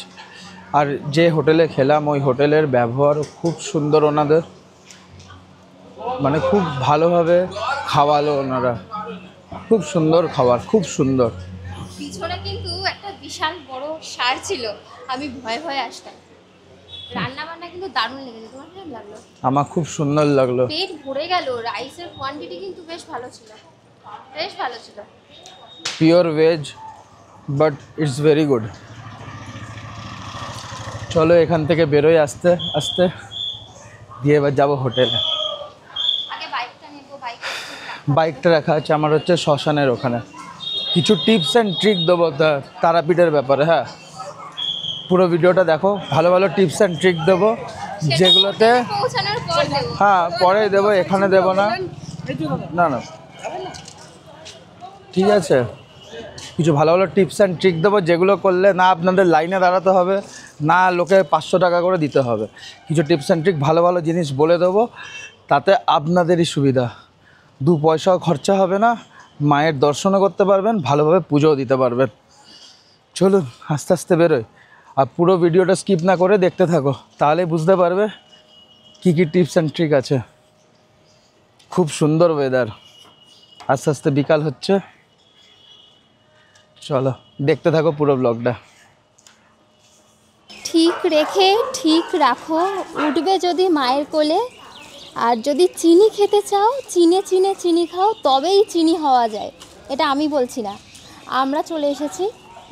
আর যে হোটেলে খেলাম ওই হোটেলের ব্যবহার খুব সুন্দর ওনাদের, মানে খুব ভালোভাবে খাওয়ালো ওনারা, খুব সুন্দর খাবার, খুব সুন্দর। পিছনে কিন্তু একটা বিশাল বড় ষাঁড় ছিল, আমি ভয়ে ভয়ে আসতাম। রান্না বান্না কিন্তু দারুণ লেগেছে, তোমার কেমন লাগলো? আমার খুব সুন্দর লাগলো। পেট ভরে গেল, রাইসের কোয়ান্টিটি কিন্তু বেশ ভালো ছিল, বেশ ভালো ছিল। Pure veg but it's very good. চলো এখান থেকে বেরোই আস্তে আস্তে, দিয়ে এবার যাবো হোটেলে। আগে বাইকটা নেবো, বাইকটা রাখা আছে আমার হচ্ছে শ্মশানের ওখানে। কিছু টিপস অ্যান্ড ট্রিক দেবো তারাপীঠের ব্যাপারে। হ্যাঁ, পুরো ভিডিওটা দেখো, ভালো ভালো টিপস অ্যান্ড ট্রিক দেবো যেগুলোতে, পৌঁছানোর পর দেবো। হ্যাঁ পরে দেবো, এখানে দেবো না। না না ঠিক আছে, কিছু ভালো ভালো টিপস অ্যান্ড ট্রিক দেবো যেগুলো করলে না আপনাদের লাইনে দাঁড়াতে হবে, না লোকে 500 টাকা করে দিতে হবে। কিছু টিপস অ্যান্ড ট্রিক ভালো ভালো জিনিস বলে দেবো, তাতে আপনাদেরই সুবিধা, 2 পয়সাও খরচা হবে না, মায়ের দর্শনও করতে পারবেন, ভালোভাবে পুজোও দিতে পারবেন। চলুন আস্তে আস্তে বেরোই, আর পুরো ভিডিওটা স্কিপ না করে দেখতে থাকো, তাহলেই বুঝতে পারবে কী কী টিপস অ্যান্ড ট্রিক আছে। খুব সুন্দর ওয়েদার, আস্তে আস্তে বিকাল হচ্ছে। চলো দেখতে থাকো পুরো ব্লগটা। ঠিক রেখে ঠিক রাখো, উঠবে যদি মায়ের কোলে। আর যদি চিনি খেতে চাও, চিনে চিনে চিনি খাও, তবেই চিনি হওয়া যায়। এটা আমি বলছি না, আমরা চলে এসেছি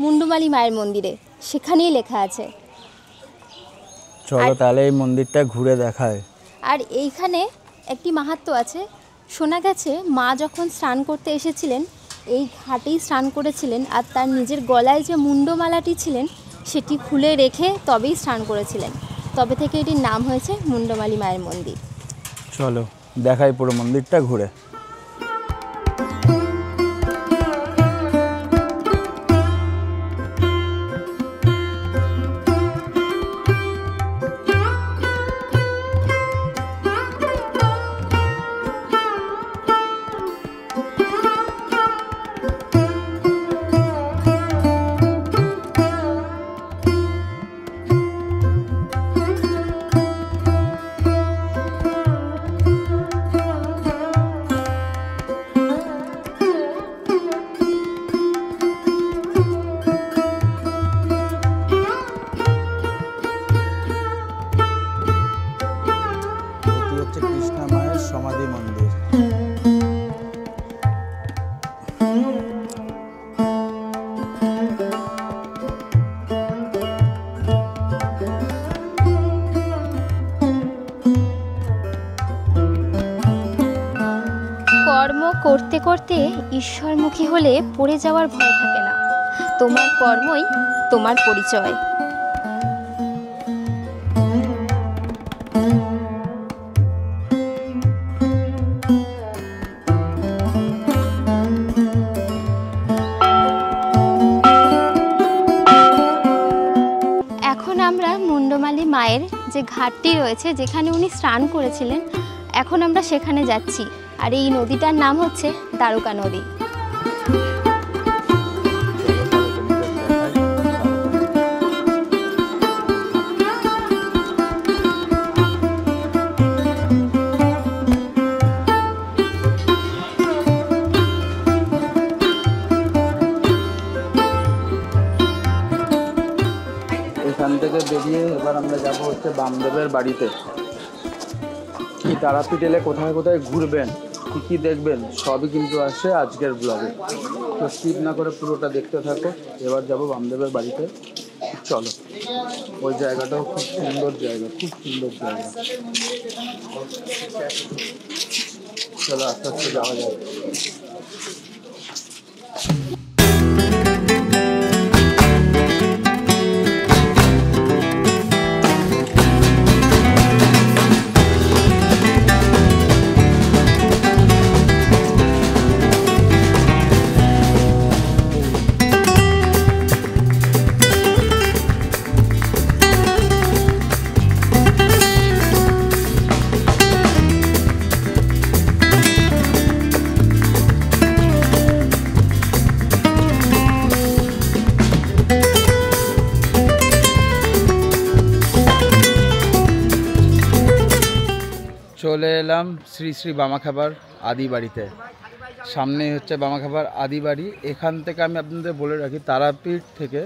মুন্ডুমালি মায়ের মন্দিরে, সেখানেই লেখা আছে। চলো তাহলে এই মন্দিরটা ঘুরে দেখায়। আর এইখানে একটি মাহাত্ম্য আছে। শোনা গেছে মা যখন স্নান করতে এসেছিলেন, এই ঘাটেই স্নান করেছিলেন, আর তার নিজের গলায় যে মুন্ডমালাটি ছিলেন সেটি খুলে রেখে তবেই স্নান করেছিলেন। তবে থেকে এটির নাম হয়েছে মুন্ডমালি মায়ের মন্দির। চলো দেখাই পুরো মন্দিরটা ঘুরে। এটি হচ্ছে কৃষ্ণা মায়ের সমাধি মন্দির। কর্ম করতে করতে ঈশ্বরমুখী হলে পড়ে যাওয়ার ভয় থাকে না। তোমার কর্মই তোমার পরিচয়। এখন আমরা মুন্ডমালি মায়ের যে ঘাটটি রয়েছে, যেখানে উনি স্নান করেছিলেন, এখন আমরা সেখানে যাচ্ছি। আর এই নদীটার নাম হচ্ছে দ্বারকা নদী। এখান থেকে বেরিয়ে এবার আমরা যাব হচ্ছে বামদেবের বাড়িতে। কি তারাপীঠ এলে কোথায় কোথায় ঘুরবেন, কী কী দেখবেন, সবই কিন্তু আসে আজকের ব্লগে। তো স্কিপ না করে পুরোটা দেখতে থাকো। এবার যাব বামদেবের বাড়িতে। চলো, ওই জায়গাটাও খুব সুন্দর জায়গা, খুব সুন্দর জায়গা। চলো আস্তে আস্তে যাওয়া যায়। চলে এলাম শ্রী শ্রী বামাখ্যাপার আদি বাড়িতে। সামনে হচ্ছে বামাখ্যাপার আদি বাড়ি। এখান থেকে আমি আপনাদের বলে রাখি, তারাপীঠ থেকে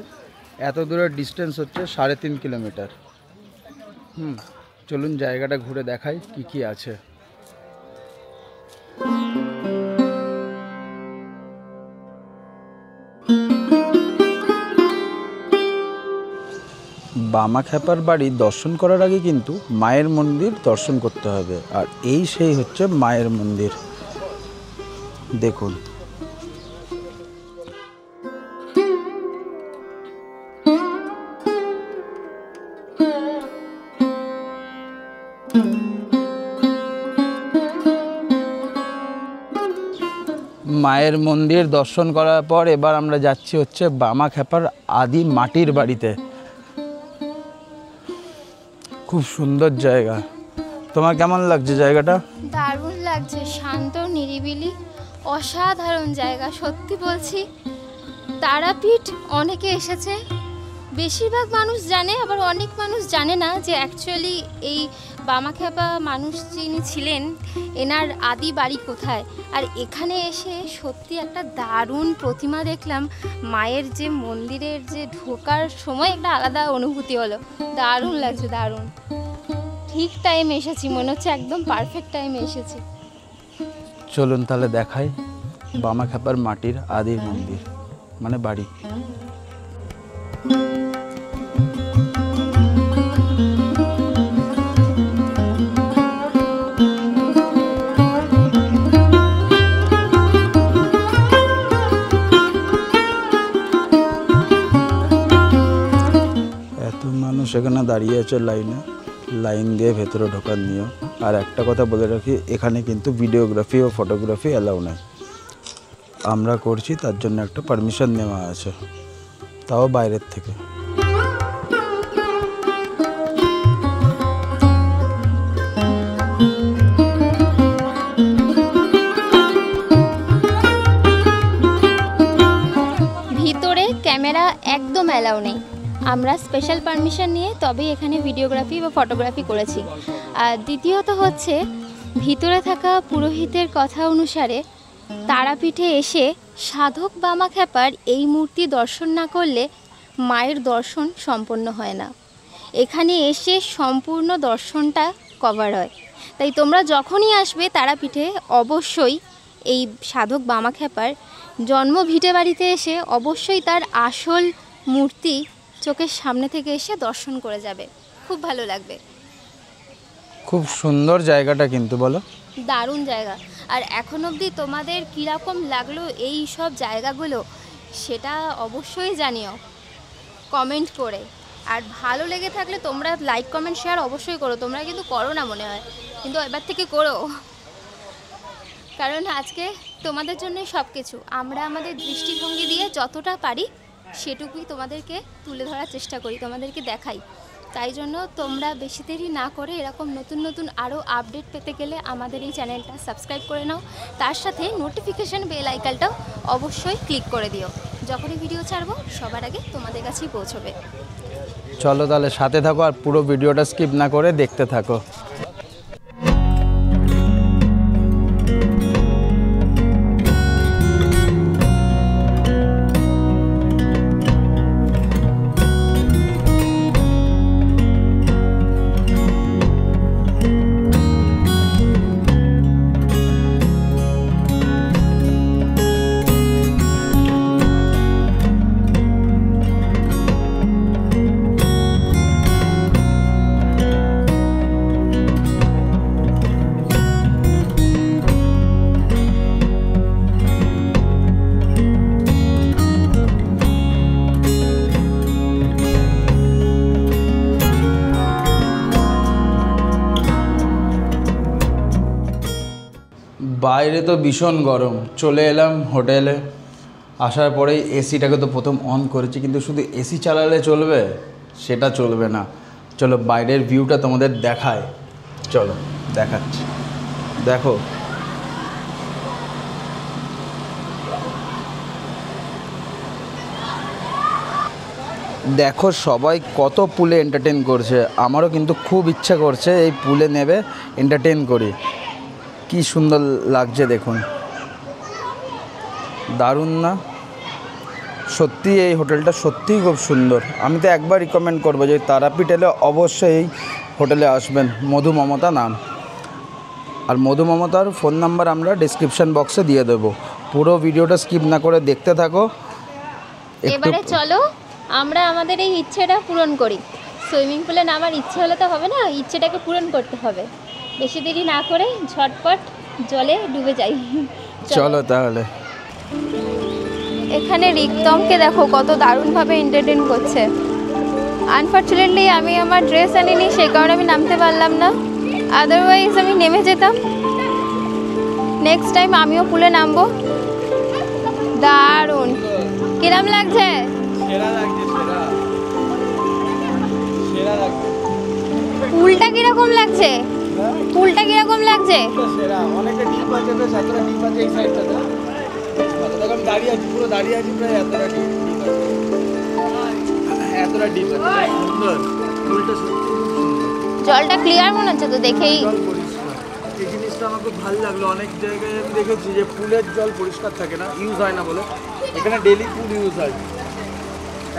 এত দূরের ডিস্টেন্স হচ্ছে 3.5 কিলোমিটার। চলুন জায়গাটা ঘুরে দেখাই কি কি আছে। বামাখ্যাপার বাড়ি দর্শন করার আগে কিন্তু মায়ের মন্দির দর্শন করতে হবে, আর এই সেই হচ্ছে মায়ের মন্দির। দেখুন মায়ের মন্দির দর্শন করার পর এবার আমরা যাচ্ছি হচ্ছে বামাখ্যাপার আদি মাটির বাড়িতে। খুব সুন্দর জায়গা। তোমার কেমন লাগছে জায়গাটা? দারুণ লাগছে, শান্ত নিরিবিলি অসাধারণ জায়গা। সত্যি বলছি, তারাপীঠ অনেকে এসেছে, বেশিরভাগ মানুষ জানে, আবার অনেক মানুষ জানে না যে অ্যাকচুয়ালি এই বামাখ্যাপা মানুষ যিনি ছিলেন এনার আদি বাড়ি কোথায়। আর এখানে এসে সত্যি একটা দারুণ প্রতিমা দেখলাম। মায়ের যে মন্দিরের যে ঢোকার সময় একটা আলাদা অনুভূতি হলো। দারুণ লাগছে, দারুণ। ঠিক টাইমে এসেছি, মনে হচ্ছে একদম পারফেক্ট টাইমে এসেছি। চলুন তাহলে দেখাই বামাখ্যাপার মাটির আদি মন্দির মানে বাড়ি। এত মানুষ এখানে দাঁড়িয়ে আছে লাইন দিয়ে ভেতরে ঢোকার নিয়ম। আর একটা কথা বলে রাখি, এখানে কিন্তু ভিডিওগ্রাফি ও ফটোগ্রাফি অ্যালাউ নেই। আমরা করছি তার জন্য একটা পারমিশন নেওয়া আছে, তাও বাইরের থেকে। ভিতরে ক্যামেরা একদম অ্যালাউ নেই। আমরা স্পেশাল পারমিশন নিয়ে তবে এখানে ভিডিওগ্রাফি বা ফটোগ্রাফি করেছি। আর দ্বিতীয়ত হচ্ছে, ভিতরে থাকা পুরোহিতের কথা অনুসারে তারাপীঠে এসে সাধক বামাখ্যাপার এই মূর্তি দর্শন না করলে মায়ের দর্শন সম্পন্ন হয় না। এখানে এসে সম্পূর্ণ দর্শনটা কভার হয়। তাই তোমরা যখনই আসবে তারাপীঠে অবশ্যই এই সাধক বামাখ্যাপার জন্ম ভিটে বাড়িতে এসে অবশ্যই তার আসল মূর্তি চোখের সামনে থেকে এসে দর্শন করে যাবে, খুব ভালো লাগবে। খুব সুন্দর জায়গাটা কিন্তু, বলো। দারুণ জায়গা। আর এখন অবধি তোমাদের কীরকম লাগলো এই সব জায়গাগুলো সেটা অবশ্যই জানিও কমেন্ট করে। আর ভালো লেগে থাকলে তোমরা লাইক কমেন্ট শেয়ার অবশ্যই করো। তোমরা কিন্তু করো না মনে হয়, কিন্তু এবার থেকে করো, কারণ আজকে তোমাদের জন্যই সব কিছু। আমরা আমাদের দৃষ্টিভঙ্গি দিয়ে যতটা পারি সেটুকুই তোমাদেরকে তুলে ধরার চেষ্টা করি, তোমাদেরকে দেখাই। তাই জন্য তোমরা বেশি দেরি না করে এরকম নতুন নতুন আরও আপডেট পেতে গেলে আমাদের এই চ্যানেলটা সাবস্ক্রাইব করে নাও। তার সাথে নোটিফিকেশান বেল আইকনটাও অবশ্যই ক্লিক করে দিও। যখনই ভিডিও ছাড়বো সবার আগে তোমাদের কাছেই পৌঁছবে। চলো তাহলে সাথে থাকো আর পুরো ভিডিওটা স্কিপ না করে দেখতে থাকো। বাইরে তো ভীষণ গরম, চলে এলাম হোটেলে। আসার পরেই এসিটাকে তো প্রথম অন করেছি, কিন্তু শুধু এসি চালালে চলবে? সেটা চলবে না। চলো বাইরের ভিউটা তোমাদের দেখায়। চলো দেখাচ্ছি, দেখো। দেখো সবাই কত পুলে এন্টারটেন করছে। আমারও কিন্তু খুব ইচ্ছা করছে এই পুলে নেবে এন্টারটেন করি। কি সুন্দর লাগছে দেখুন, দারুণ না? সত্যি এই হোটেলটা সত্যিই খুব সুন্দর। আমি তো একবার রিকমেন্ড করবো যে তারাপীঠ এলে অবশ্যই এই হোটেলে আসবেন। মধু মমতা নাম। আর মধু মমতার ফোন নাম্বার আমরা ডিসক্রিপশান বক্সে দিয়ে দেবো। পুরো ভিডিওটা স্কিপ না করে দেখতে থাকো। এবারে চলো আমরা আমাদের এই ইচ্ছেটা পূরণ করি। সুইমিং পুলে নামার ইচ্ছে হলে তো হবে না, ইচ্ছেটাকে পূরণ করতে হবে। বেশি দেরি না করে ঝটপট জলে ডুবে যাই। চলো তাহলে। এখানে রিক্তমকে দেখো কত দারুণভাবে এন্টারটেইন করছে। আনফর্চুনেটলি আমি আমার ড্রেস আনিনি, সেই কারণে আমি নামতে পারলাম না, আদারওয়াইজ আমি নেমে যেতাম। নেক্সট টাইম আমিও পুলে নামবো। দারুণ, কিরম লাগছে? পুলটা কিরকম লাগছে? পুলটা কিরকম লাগছে? অনেকটা ডিপ আছে, বেশ এতটা ডিপ আছে এই সাইডটাতে। আমি দাঁড়িয়ে আছি, পুরো দাঁড়িয়ে আছি, প্রায় এতটা ডিপ আছে, এতটা ডিপ আছে। সুন্দর পুলটা, সত্যি জলটা ক্লিয়ার মনে হচ্ছে তো দেখেই। জল পরিষ্কার, এই জিনিসটা আমার খুব ভালো লাগলো। অনেক জায়গায় আমি দেখেছি যে পুলের জল পরিষ্কার থাকে না, ইউজ হয় না বলে। এখানে ডেলি পুল ইউজ হয়।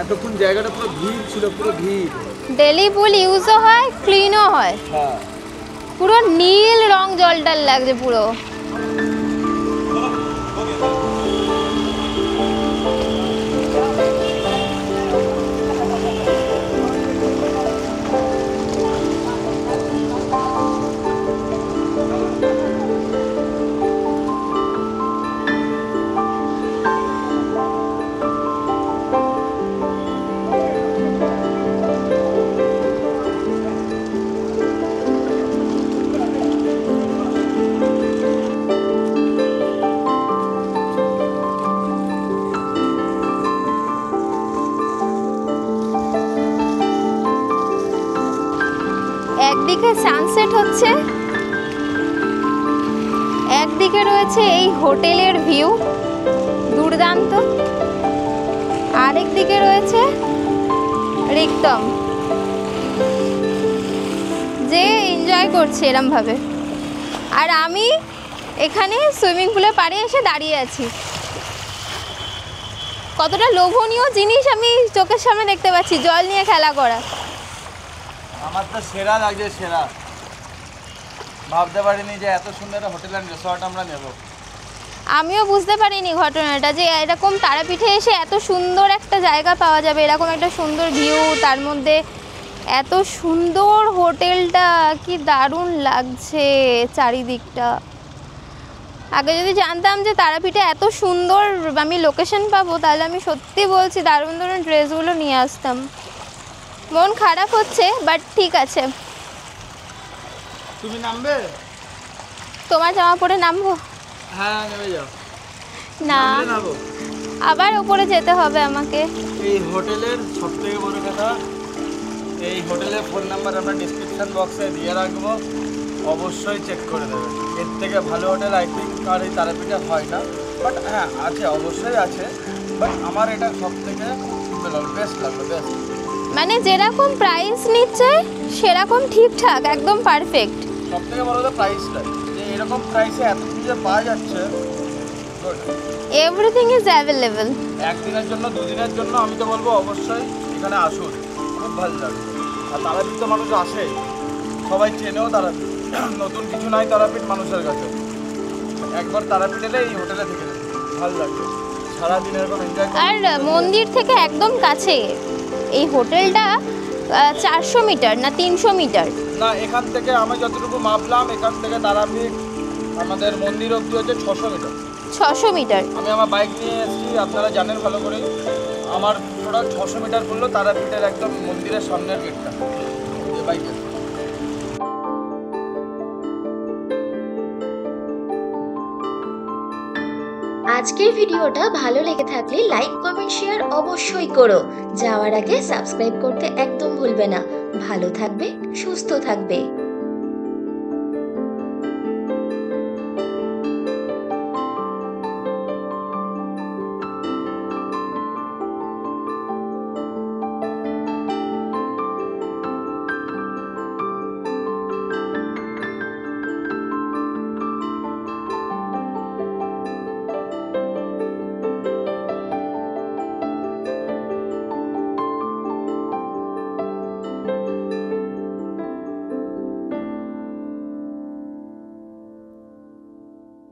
এতক্ষণ জায়গাটা পুরো ভিড় ছিল, পুরো ভিড়। ডেলি পুল ইউজও হয়, ক্লিনও হয়। হ্যাঁ, পুরো নীল রং জলটার লাগছে পুরো। একদিকে সানসেট হচ্ছে, একদিকে রয়েছে এই হোটেলের ভিউ দুর্দান্ত, আরেক দিকে রয়েছে রিক্তম, যে এনজয় করছে এরমভাবে। আর আমি এখানে সুইমিং পুলের পাড়ে এসে দাঁড়িয়ে আছি। কতটা লোভনীয় জিনিস আমি চোখের সামনে দেখতে পাচ্ছি, জল নিয়ে খেলা করা। আমার তো সেরা লাগছে, সেরা। ভাবতে পারিনি যে এত সুন্দর একটা হোটেল অ্যান্ড রিসর্ট আমরা নেব। আমিও বুঝতে পারিনি ঘটনাটা, যে এরকম তারাপীঠে এসে এত সুন্দর একটা জায়গা পাওয়া যাবে, এরকম একটা সুন্দর ভিউ, তার মধ্যে এত সুন্দর হোটেলটা। কি দারুণ লাগছে চারিদিকটা। আগে যদি জানতাম যে তারাপীঠে এত সুন্দর আমি লোকেশন পাবো, তাহলে আমি সত্যি বলছি দারুণ দারুণ ড্রেসগুলো নিয়ে আসতাম। মন খারাপ হচ্ছে, বাট ঠিক আছে। তুমি নামবে? তোমার জামা পরে নামবো? হ্যাঁ, নেমে যাও। না, নামবো। আবার উপরে যেতে হবে আমাকে। এই হোটেলের সবথেকে বড় কথা, এই হোটেলের ফোন নাম্বার আমরা ডিসক্রিপশন বক্সে দিয়ে রাখবো, অবশ্যই চেক করে দেবেন। এর থেকে ভালো হোটেল আই থিঙ্ক আর এই তারাপীঠে হয় না। বাট হ্যাঁ, আছে, অবশ্যই আছে। বাট আমার এটা সবথেকে বেস্ট লাগলো, বেস্ট। মানে যেরকম প্রাইস নিচ্ছে সেরকম ঠিকঠাক, একদম পারফেক্ট। সবথেকে বড় কথা প্রাইসটা, যে এরকম প্রাইসে এত কিছু পাওয়া যাচ্ছে। Everything is available. একদিনের জন্য, দুদিনের জন্য আমি তো বলবো অবশ্যই এখানে আসুন, খুব ভালো লাগবে। আর তারাপীঠ তো মানুষ আসে, সবাই চেনেও তারাপীঠ, নতুন কিছু নাই তারাপীঠ মানুষের কাছে। একবার তারাপীঠ এলে এই হোটেলে থেকে ভালো লাগবে, সারাদিন এরকম এনজয়। আর মন্দির থেকে একদম কাছে এই হোটেলটা। 400 মিটার না 300 মিটার? না, এখান থেকে আমি যতটুকু মাপলাম, এখান থেকে তারাপীঠ আমাদের মন্দির অবধি হচ্ছে 600 মিটার। 600 মিটার। আমি আমার বাইক নিয়ে এসেছি, আপনারা জানেন ভালো করে। আমার টোটাল 600 মিটার পড়লো তারাপীঠের একদম মন্দিরের সামনের গেটটা বাইকে। আজকের ভিডিওটা ভালো লেগে থাকলে লাইক, কমেন্ট, শেয়ার অবশ্যই করো। যাওয়ার আগে সাবস্ক্রাইব করতে একদম ভুলবে না। ভালো থাকবে, সুস্থ থাকবে।